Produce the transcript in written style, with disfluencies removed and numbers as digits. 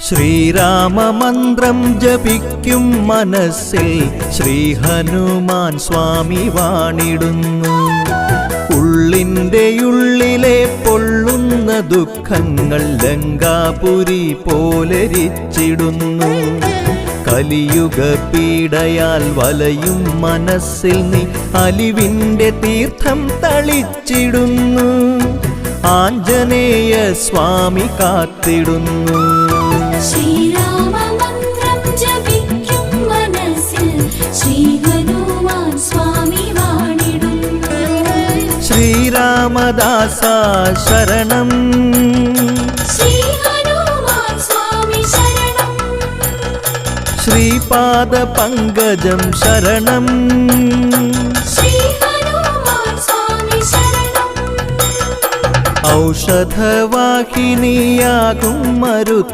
ശ്രീരാമമന്ത്രം ജപിക്കും മനസ്സിൽ ശ്രീ ഹനുമാൻ സ്വാമി വാണിടുന്നു. ഉള്ളിൻ്റെ ഉള്ളിലെ പൊള്ളുന്ന ദുഃഖങ്ങൾ ലങ്കാപുരി പോലെരിച്ചിടുന്നു. കലിയുഗ പീഡയാൽ വലയും മനസ്സിൽ നീ അലിവിൻ്റെ തീർത്ഥം തളിച്ചിടുന്നു. ആഞ്ജനേയ സ്വാമി കാത്തിടുന്നു. ശ്രീരാമമന്ത്രം ജപിക്കും മനസ്സിൽ ശ്രീ ഹനുമാൻ സ്വാമി വാണിടുന്നു. ശ്രീരാമദാസ ശരണം, ശ്രീ ഹനുമാൻ സ്വാമി ശരണം. ശ്രീപാദ പങ്കജം ശരണം, ശ്രീ ഹനുമാൻ സ്വാമി ശരണം. ഔഷധവാഹിനിയാകും മരുത്ത്